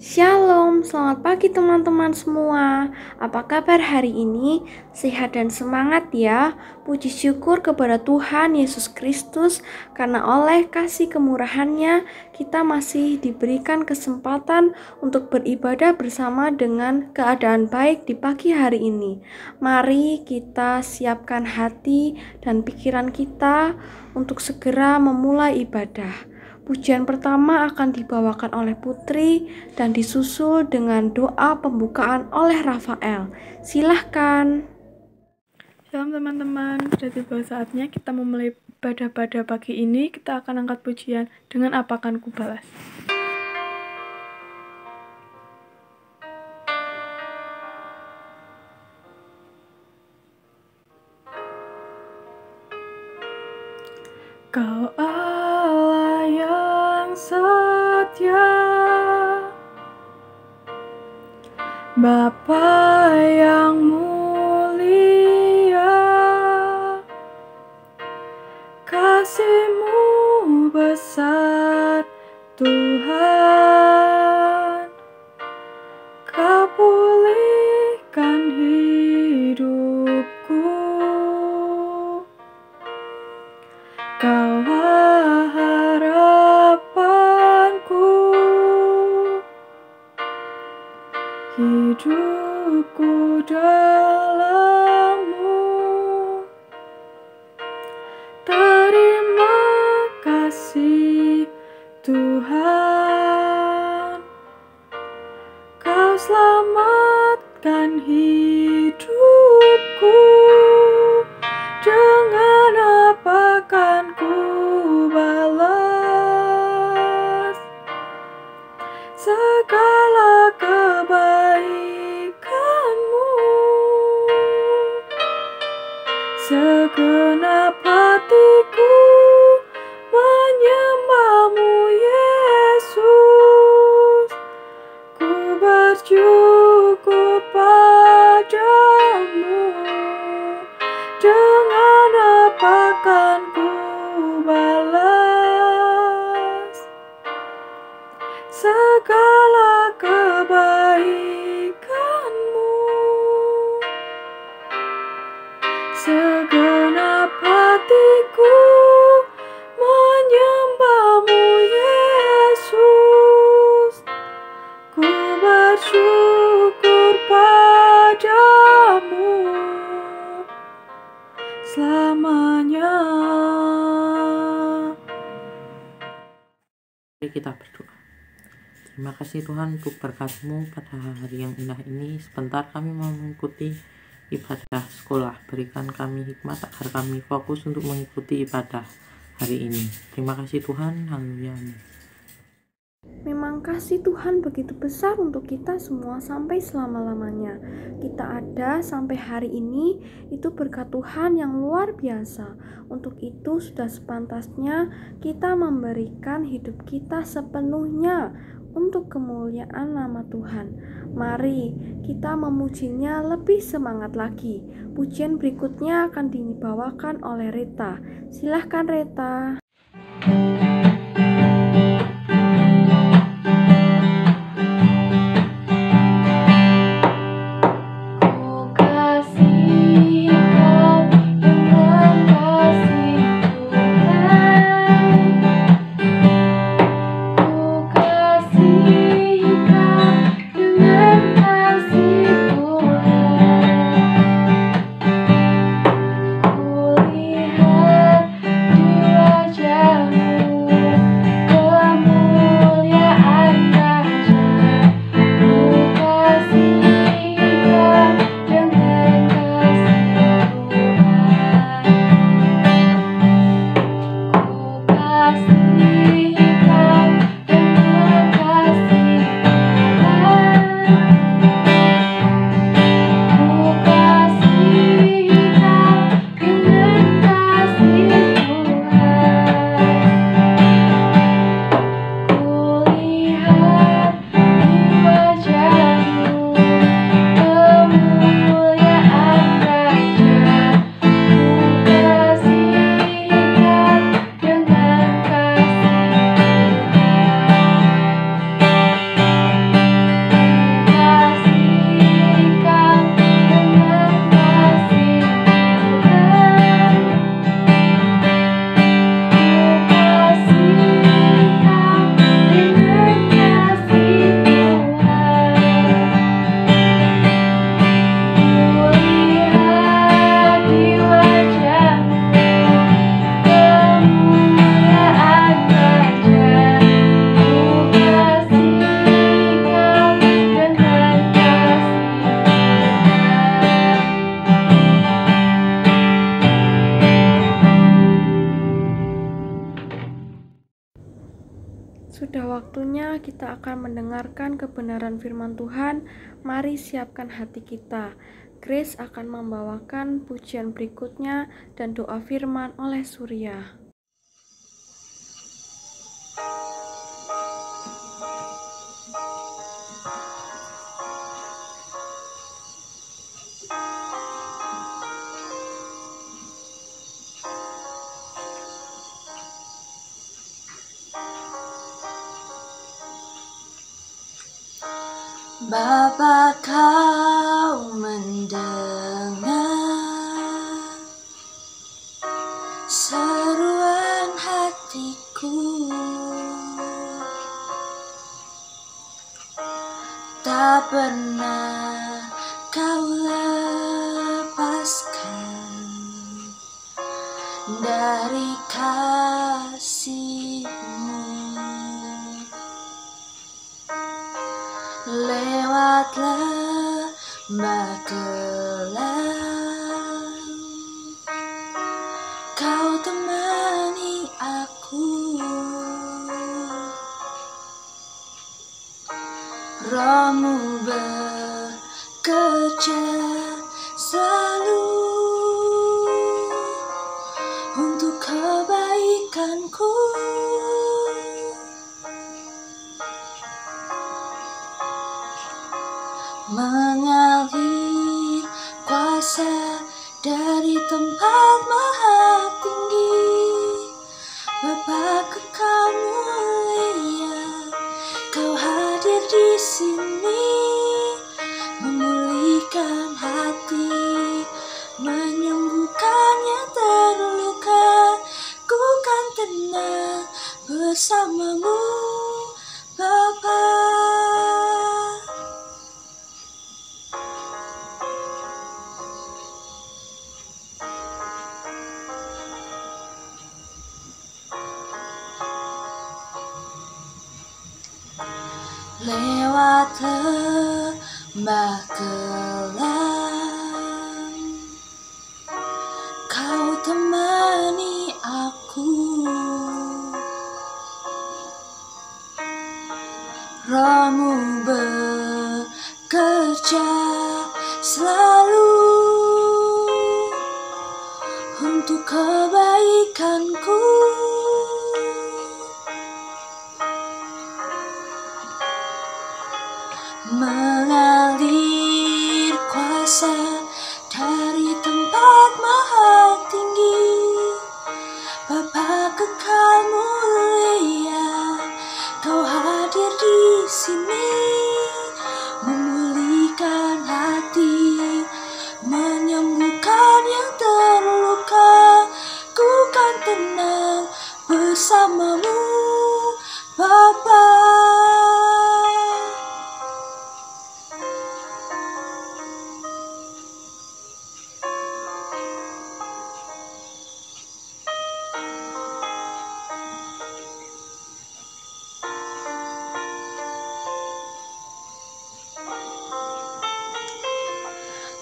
Shalom, selamat pagi teman-teman semua. Apa kabar hari ini? Sehat dan semangat ya. Puji syukur kepada Tuhan Yesus Kristus karena oleh kasih kemurahan-Nya kita masih diberikan kesempatan untuk beribadah bersama dengan keadaan baik di pagi hari ini. Mari kita siapkan hati dan pikiran kita untuk segera memulai ibadah. Pujian pertama akan dibawakan oleh Putri dan disusul dengan doa pembukaan oleh Rafael. Silahkan. Shalom teman-teman, sudah tiba saatnya kita memulai ibadah pada pagi ini. Kita akan angkat pujian dengan Apa Akan Kubalas. Kau Allah yang setia, Bapa yang mulia, kasih-Mu besar Tuhan. Kau pulihkan hidupku, Kaulah harapanku, hidupku dalam-Mu. Terima kasih Tuhan, Kau selamatkan hidupku. Dengan apa kan ku balas segala kebaikan-Mu? Segenap hatiku menyembah-Mu, Yesus. Ku bersyukur padamu. Dengan apa kan ku balas segala kebaikan-Mu? Segenap hatiku menyembah-Mu, Yesus. Ku bersyukur padamu selamanya. Mari kita berdoa. Terima kasih Tuhan untuk berkat-Mu pada hari yang indah ini. Sebentar kami mau mengikuti ibadah sekolah. Berikan kami hikmat agar kami fokus untuk mengikuti ibadah hari ini. Terima kasih Tuhan. Haleluya. Memang kasih Tuhan begitu besar untuk kita semua sampai selama-lamanya. Kita ada sampai hari ini itu berkat Tuhan yang luar biasa. Untuk itu sudah sepantasnya kita memberikan hidup kita sepenuhnya untuk kemuliaan nama Tuhan. Mari kita memujinya lebih semangat lagi. Pujian berikutnya akan dibawakan oleh Rita. Silahkan Rita. Kulihat di wajah waktunya kita akan mendengarkan kebenaran firman Tuhan. Mari siapkan hati kita. Grace akan membawakan pujian berikutnya dan doa firman oleh Surya. Bapa, kau mendengar seruan hatiku, tak pernah kau lepaskan dari kasih-Mu. Lewat lembah gelap, kau temani aku. Roh-Mu bekerja selalu untuk kebaikanku. Mengalir kuasa dari tempat maha tinggi, Bapa kekal mulia, kau hadir di sini, memulihkan hati, menyembuhkan yang terluka. Ku kan tenang bersama-Mu, Bapa. Lewat lembah gelap, kau temani aku. Roh-Mu bekerja selalu untuk kebaikanku. Mengalir kuasa dari tempat maha tinggi, Bapa kekal mulia, kau hadir di sini, memulihkan hati, menyembuhkan yang terluka. Ku kan tenang bersama-Mu, Bapa.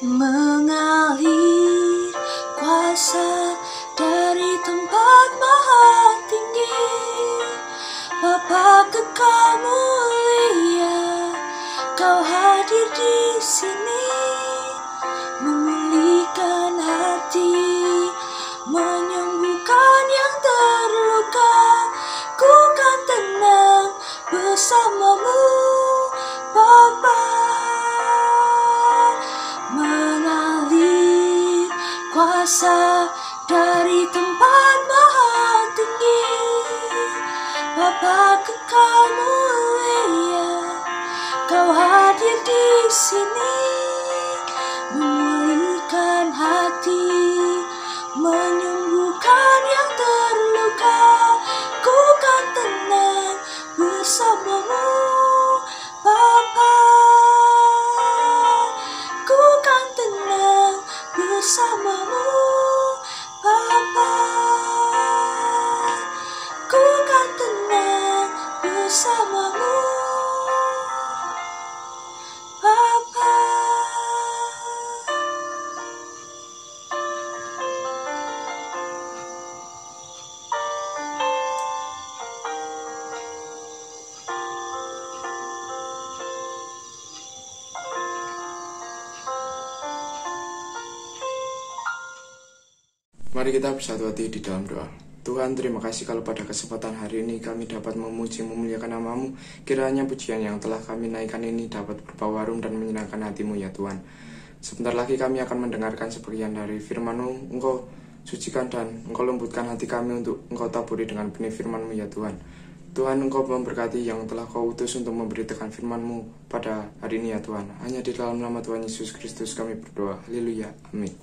Mengalir kuasa dari tempat maha tinggi, Bapa kekal mulia, kau hadir di sini, memulihkan hati, menyembuhkan yang terluka. Ku kan tenang bersama-Mu, Bapa. Mengalir kuasa dari tempat maha tinggi, Bapa kekal mulia, kau hadir di sini, memulihkan hati, menyembuhkan yang terluka. Ku kan tenang bersama-Mu, Bapa. Ku kan tenang bersama-Mu, Bapa. Ku kan tenang bersama-Mu, Bapa. Mari kita bersatu hati di dalam doa. Tuhan, terima kasih kalau pada kesempatan hari ini kami dapat memuji memuliakan nama-Mu. Kiranya pujian yang telah kami naikkan ini dapat berbau harum dan menyenangkan hati-Mu ya Tuhan. Sebentar lagi kami akan mendengarkan sebagian dari firman-Mu. Engkau sucikan dan Engkau lembutkan hati kami untuk Engkau taburi dengan benih firman-Mu ya Tuhan. Tuhan, Engkau memberkati yang telah Kau utus untuk memberitakan firman-Mu pada hari ini ya Tuhan. Hanya di dalam nama Tuhan Yesus Kristus kami berdoa. Haleluya. Amin.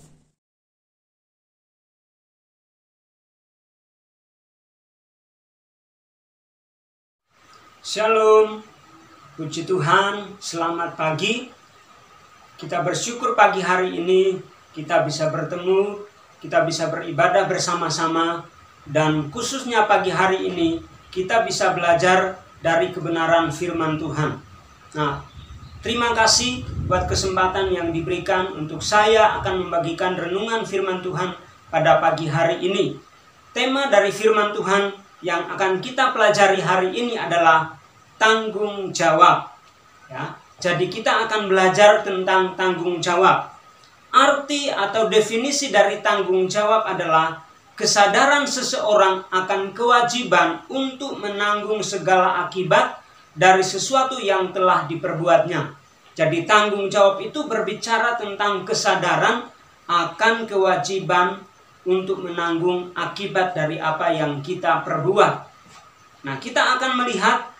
Shalom, puji Tuhan, selamat pagi. Kita bersyukur pagi hari ini kita bisa bertemu, kita bisa beribadah bersama-sama, dan khususnya pagi hari ini kita bisa belajar dari kebenaran firman Tuhan. Nah, terima kasih buat kesempatan yang diberikan untuk saya akan membagikan renungan firman Tuhan pada pagi hari ini. Tema dari firman Tuhan yang akan kita pelajari hari ini adalah tanggung jawab. Ya, jadi kita akan belajar tentang tanggung jawab. Arti atau definisi dari tanggung jawab adalah kesadaran seseorang akan kewajiban untuk menanggung segala akibat dari sesuatu yang telah diperbuatnya. Jadi tanggung jawab itu berbicara tentang kesadaran akan kewajiban untuk menanggung akibat dari apa yang kita perbuat. Nah, kita akan melihat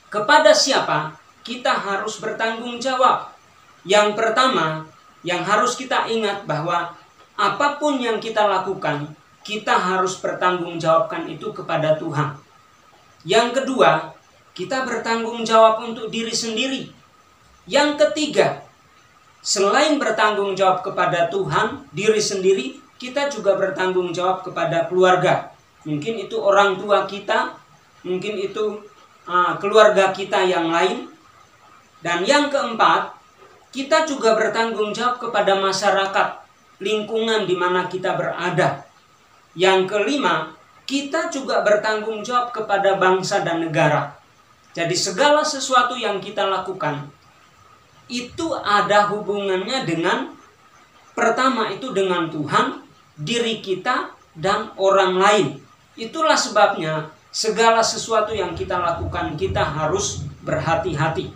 kepada siapa kita harus bertanggung jawab. Yang pertama, yang harus kita ingat bahwa apapun yang kita lakukan, kita harus bertanggung jawabkan itu kepada Tuhan. Yang kedua, kita bertanggung jawab untuk diri sendiri. Yang ketiga, selain bertanggung jawab kepada Tuhan, diri sendiri, kita juga bertanggung jawab kepada keluarga. Mungkin itu orang tua kita, mungkin itu keluarga kita yang lain. Dan yang keempat, kita juga bertanggung jawab kepada masyarakat, lingkungan di mana kita berada. Yang kelima, kita juga bertanggung jawab kepada bangsa dan negara. Jadi segala sesuatu yang kita lakukan itu ada hubungannya dengan, pertama itu dengan Tuhan, diri kita, dan orang lain. Itulah sebabnya segala sesuatu yang kita lakukan kita harus berhati-hati.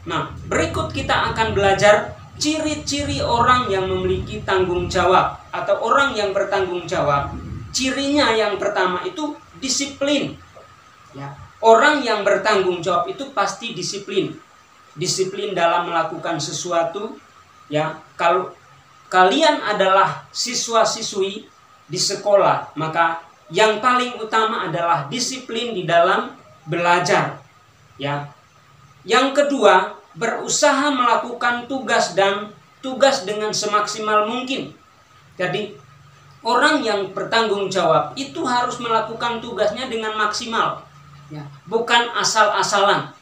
Nah, berikut kita akan belajar ciri-ciri orang yang memiliki tanggung jawab atau orang yang bertanggung jawab. Cirinya yang pertama itu disiplin. Ya, orang yang bertanggung jawab itu pasti disiplin. Disiplin dalam melakukan sesuatu. Ya, kalau kalian adalah siswa-siswi di sekolah, maka yang paling utama adalah disiplin di dalam belajar. Ya. Yang kedua, berusaha melakukan tugas dengan semaksimal mungkin. Jadi, orang yang bertanggung jawab itu harus melakukan tugasnya dengan maksimal. Ya. Bukan asal-asalan.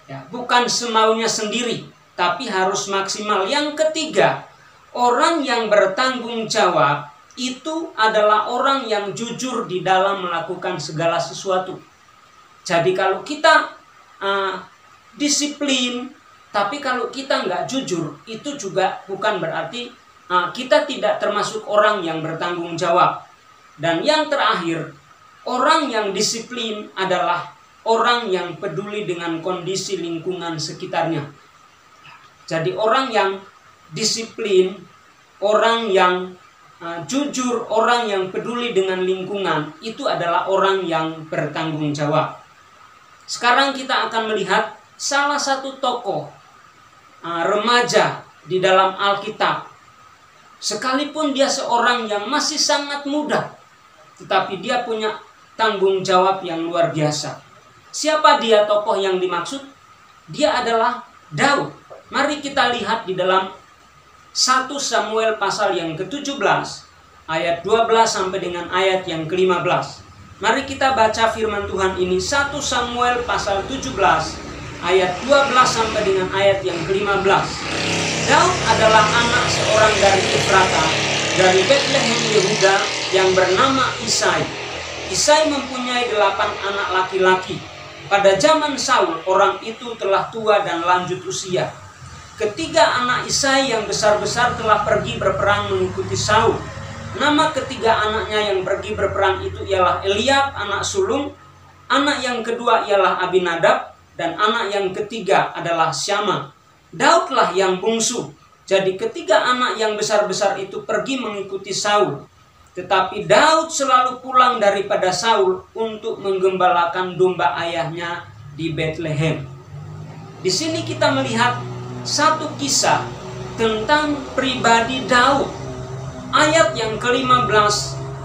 Ya. Bukan semaunya sendiri, tapi harus maksimal. Yang ketiga, orang yang bertanggung jawab itu adalah orang yang jujur di dalam melakukan segala sesuatu. Jadi kalau kita disiplin, tapi kalau kita nggak jujur, itu juga bukan berarti kita tidak termasuk orang yang bertanggung jawab. Dan yang terakhir, orang yang disiplin adalah orang yang peduli dengan kondisi lingkungan sekitarnya. Jadi orang yang disiplin, orang yang jujur, orang yang peduli dengan lingkungan, itu adalah orang yang bertanggung jawab. Sekarang kita akan melihat salah satu tokoh remaja di dalam Alkitab. Sekalipun dia seorang yang masih sangat muda, tetapi dia punya tanggung jawab yang luar biasa. Siapa dia tokoh yang dimaksud? Dia adalah Daud. Mari kita lihat di dalam 1 Samuel pasal yang ke-17 ayat 12 sampai dengan ayat yang ke-15. Mari kita baca firman Tuhan ini, 1 Samuel pasal 17 ayat 12 sampai dengan ayat yang ke-15. Daud adalah anak seorang dari Efrata, dari Betlehem Yehuda, yang bernama Isai. Isai mempunyai 8 anak laki-laki. Pada zaman Saul, orang itu telah tua dan lanjut usia. Ketiga anak Isai yang besar-besar telah pergi berperang mengikuti Saul. Nama ketiga anaknya yang pergi berperang itu ialah Eliab, anak sulung. Anak yang kedua ialah Abinadab. Dan anak yang ketiga adalah Syama. Daudlah yang bungsu. Jadi ketiga anak yang besar-besar itu pergi mengikuti Saul. Tetapi Daud selalu pulang daripada Saul untuk menggembalakan domba ayahnya di Bethlehem. Di sini kita melihat satu kisah tentang pribadi Daud. Ayat yang ke-15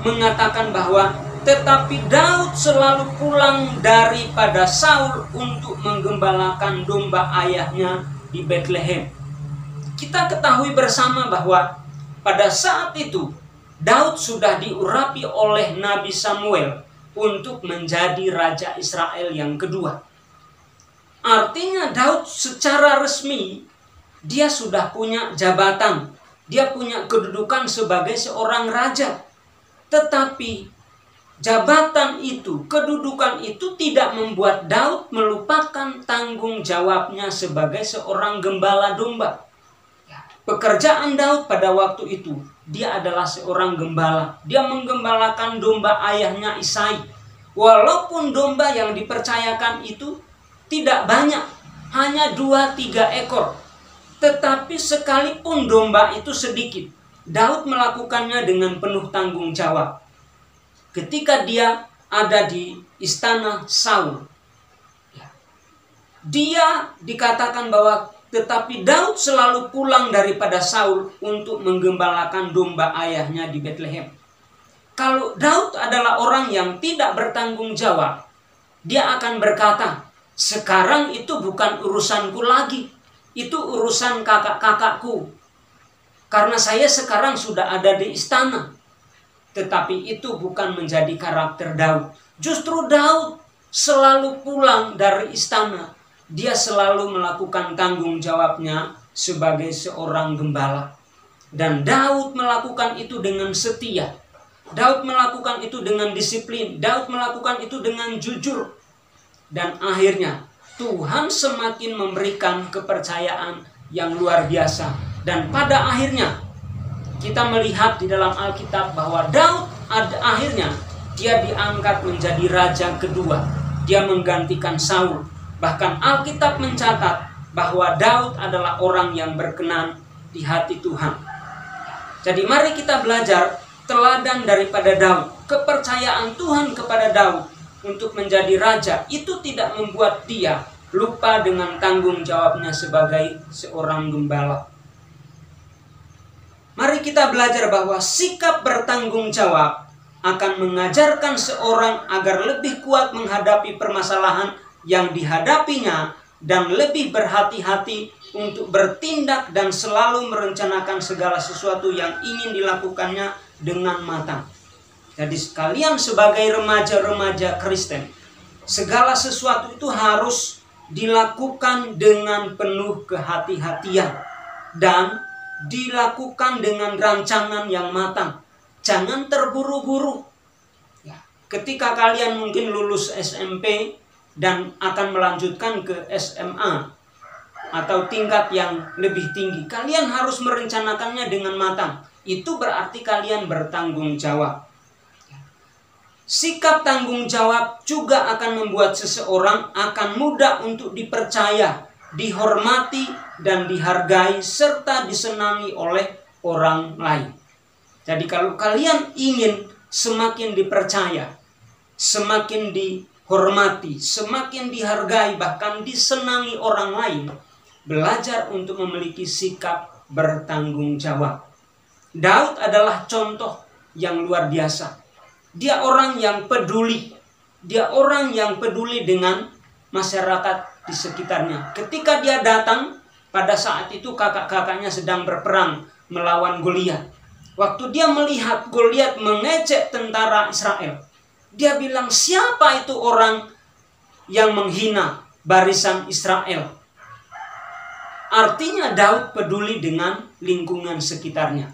mengatakan bahwa tetapi Daud selalu pulang daripada Saul untuk menggembalakan domba ayahnya di Bethlehem. Kita ketahui bersama bahwa pada saat itu Daud sudah diurapi oleh Nabi Samuel untuk menjadi Raja Israel yang kedua. Artinya Daud secara resmi dia sudah punya jabatan, dia punya kedudukan sebagai seorang raja. Tetapi jabatan itu, kedudukan itu tidak membuat Daud melupakan tanggung jawabnya sebagai seorang gembala domba. Pekerjaan Daud pada waktu itu, dia adalah seorang gembala. Dia menggembalakan domba ayahnya Isai. Walaupun domba yang dipercayakan itu tidak banyak, hanya 2-3 ekor. Tetapi sekalipun domba itu sedikit, Daud melakukannya dengan penuh tanggung jawab. Ketika dia ada di istana Saul, dia dikatakan bahwa tetapi Daud selalu pulang daripada Saul untuk menggembalakan domba ayahnya di Bethlehem. Kalau Daud adalah orang yang tidak bertanggung jawab, dia akan berkata, sekarang itu bukan urusanku lagi, itu urusan kakak-kakakku. Karena saya sekarang sudah ada di istana. Tetapi itu bukan menjadi karakter Daud. Justru Daud selalu pulang dari istana. Dia selalu melakukan tanggung jawabnya sebagai seorang gembala. Dan Daud melakukan itu dengan setia. Daud melakukan itu dengan disiplin. Daud melakukan itu dengan jujur. Dan akhirnya Tuhan semakin memberikan kepercayaan yang luar biasa. Dan pada akhirnya kita melihat di dalam Alkitab bahwa Daud akhirnya dia diangkat menjadi raja kedua. Dia menggantikan Saul. Bahkan Alkitab mencatat bahwa Daud adalah orang yang berkenan di hati Tuhan. Jadi mari kita belajar teladan daripada Daud. Kepercayaan Tuhan kepada Daud untuk menjadi raja itu tidak membuat dia lupa dengan tanggung jawabnya sebagai seorang gembala. Mari kita belajar bahwa sikap bertanggung jawab akan mengajarkan seorang agar lebih kuat menghadapi permasalahan yang dihadapinya dan lebih berhati-hati untuk bertindak dan selalu merencanakan segala sesuatu yang ingin dilakukannya dengan matang. Jadi sekalian sebagai remaja-remaja Kristen, segala sesuatu itu harus dilakukan dengan penuh kehati-hatian dan dilakukan dengan rancangan yang matang. Jangan terburu-buru. Ketika kalian mungkin lulus SMP dan akan melanjutkan ke SMA atau tingkat yang lebih tinggi, kalian harus merencanakannya dengan matang. Itu berarti kalian bertanggung jawab. Sikap tanggung jawab juga akan membuat seseorang akan mudah untuk dipercaya, dihormati, dan dihargai, serta disenangi oleh orang lain. Jadi kalau kalian ingin semakin dipercaya, semakin dihormati, semakin dihargai, bahkan disenangi orang lain, belajar untuk memiliki sikap bertanggung jawab. Daud adalah contoh yang luar biasa. Dia orang yang peduli. Dia orang yang peduli dengan masyarakat di sekitarnya. Ketika dia datang, pada saat itu kakak-kakaknya sedang berperang melawan Goliat. Waktu dia melihat Goliat mengejek tentara Israel, dia bilang, siapa itu orang yang menghina barisan Israel? Artinya Daud peduli dengan lingkungan sekitarnya.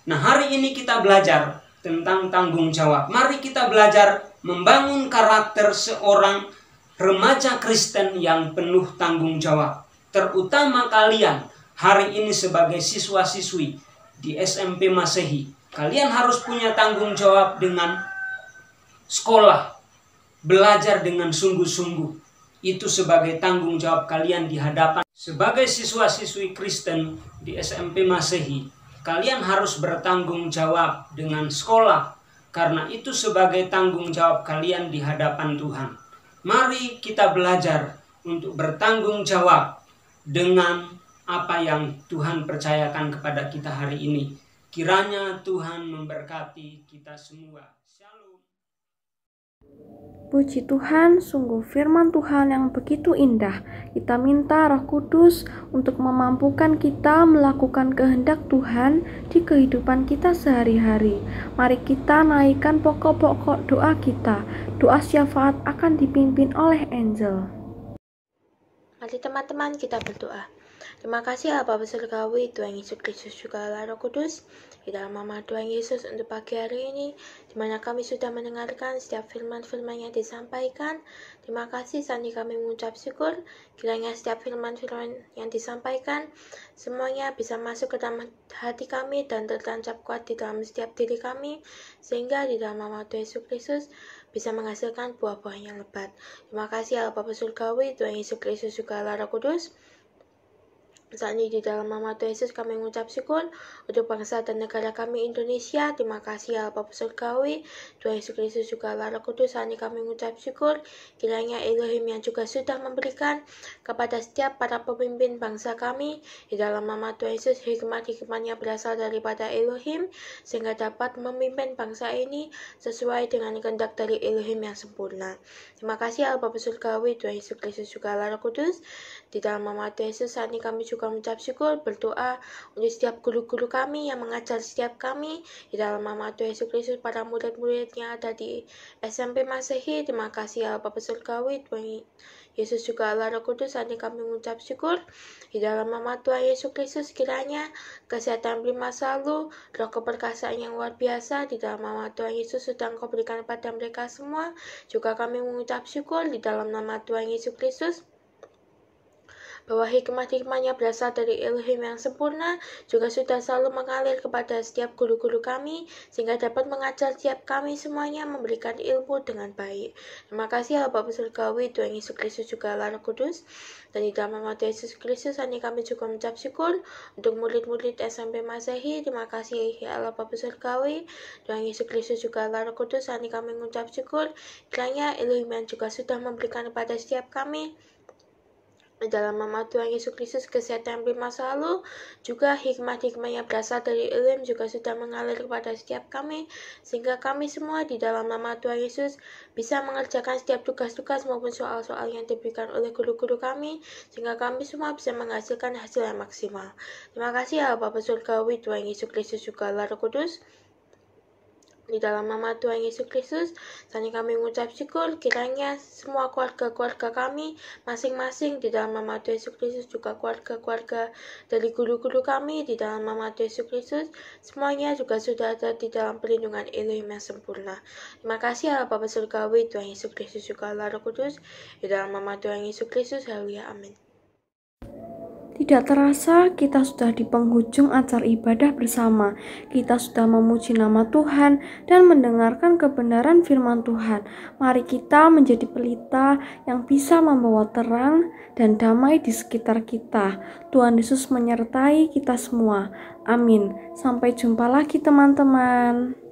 Nah, hari ini kita belajar tentang tanggung jawab. Mari kita belajar membangun karakter seorang remaja Kristen yang penuh tanggung jawab. Terutama kalian hari ini sebagai siswa-siswi di SMP Masehi. Kalian harus punya tanggung jawab dengan sekolah, belajar dengan sungguh-sungguh. Itu sebagai tanggung jawab kalian di hadapan. Sebagai siswa-siswi Kristen di SMP Masehi, kalian harus bertanggung jawab dengan sekolah, karena itu sebagai tanggung jawab kalian di hadapan Tuhan. Mari kita belajar untuk bertanggung jawab dengan apa yang Tuhan percayakan kepada kita hari ini. Kiranya Tuhan memberkati kita semua. Shalom. Puji Tuhan, sungguh firman Tuhan yang begitu indah. Kita minta Roh Kudus untuk memampukan kita melakukan kehendak Tuhan di kehidupan kita sehari-hari. Mari kita naikkan pokok-pokok doa kita. Doa syafaat akan dipimpin oleh angel. Mari teman-teman kita berdoa. Terima kasih Allah Bapa Surgawi, Tuhan Yesus Kristus juga Allah Roh Kudus. Di dalam nama Tuhan Yesus untuk pagi hari ini, di mana kami sudah mendengarkan setiap firman-firman yang disampaikan. Terima kasih, saat ini kami mengucap syukur. Kiranya setiap firman-firman yang disampaikan, semuanya bisa masuk ke dalam hati kami dan tertancap kuat di dalam setiap diri kami. Sehingga di dalam nama Tuhan Yesus Kristus bisa menghasilkan buah-buah yang lebat. Terima kasih Allah Bapa Surgawi, Tuhan Yesus Kristus juga Allah Roh Kudus. Saat ini di dalam nama Tuhan Yesus kami mengucap syukur untuk bangsa dan negara kami Indonesia. Terima kasih Allah Bapa Surgawi, Tuhan Yesus Kristus juga Allah Roh Kudus. Saat ini kami mengucap syukur kiranya Elohim yang juga sudah memberikan kepada setiap para pemimpin bangsa kami. Di dalam nama Tuhan Yesus, hikmat-hikmatnya berasal daripada Elohim sehingga dapat memimpin bangsa ini sesuai dengan kehendak dari Elohim yang sempurna. Terima kasih Allah Bapa Surgawi, Tuhan Yesus Kristus juga Allah Roh Kudus. Di dalam nama Tuhan Yesus saat ini kami juga mengucap syukur, berdoa untuk setiap guru-guru kami yang mengajar setiap kami. Di dalam nama Tuhan Yesus Kristus, para murid-murid yang ada di SMP Masehi. Terima kasih Allah Bapa Surgawi, Tuhan Yesus juga Allah Roh Kudus. Saat ini kami mengucap syukur. Di dalam nama Tuhan Yesus Kristus, kiranya kesehatan prima selalu, roh keperkasaan yang luar biasa di dalam nama Tuhan Yesus sudah Engkau berikan kepada mereka semua. Juga kami mengucap syukur di dalam nama Tuhan Yesus Kristus, bahwa hikmat-hikmatnya berasal dari Elohim yang sempurna juga sudah selalu mengalir kepada setiap guru-guru kami sehingga dapat mengajar setiap kami semuanya memberikan ilmu dengan baik. Terima kasih Allah Bapa Surgawi, Tuhan Yesus Kristus juga Allah Roh Kudus. Dan di dalam nama Tuhan Yesus Kristus saat ini kami juga mengucap syukur untuk murid-murid SMP Masehi. Terima kasih ya Allah Bapa Surgawi, Tuhan Yesus Kristus juga Allah Roh Kudus. Saat ini kami mengucap syukur kiranya Elohim yang juga sudah memberikan kepada setiap kami dalam nama Tuhan Yesus Kristus kesehatan prima selalu, juga hikmat-hikmat yang berasal dari Elohim juga sudah mengalir kepada setiap kami, sehingga kami semua di dalam nama Tuhan Yesus bisa mengerjakan setiap tugas-tugas maupun soal-soal yang diberikan oleh guru-guru kami, sehingga kami semua bisa menghasilkan hasil yang maksimal. Terima kasih Allah Bapa Surgawi, Tuhan Yesus Kristus juga Allah Roh Kudus. Di dalam nama Tuhan Yesus Kristus, saat ini kami mengucap syukur kiranya semua keluarga-keluarga kami masing-masing di dalam nama Tuhan Yesus Kristus, juga keluarga-keluarga dari guru-guru kami di dalam nama Tuhan Yesus Kristus, semuanya juga sudah ada di dalam perlindungan Elohim yang sempurna. Terima kasih Allah Bapa Surgawi, Tuhan Yesus Kristus juga Allah Roh Kudus. Di dalam nama Tuhan Yesus Kristus, haleluya, amin. Tidak terasa kita sudah di penghujung acara ibadah bersama. Kita sudah memuji nama Tuhan dan mendengarkan kebenaran firman Tuhan. Mari kita menjadi pelita yang bisa membawa terang dan damai di sekitar kita. Tuhan Yesus menyertai kita semua. Amin. Sampai jumpa lagi teman-teman.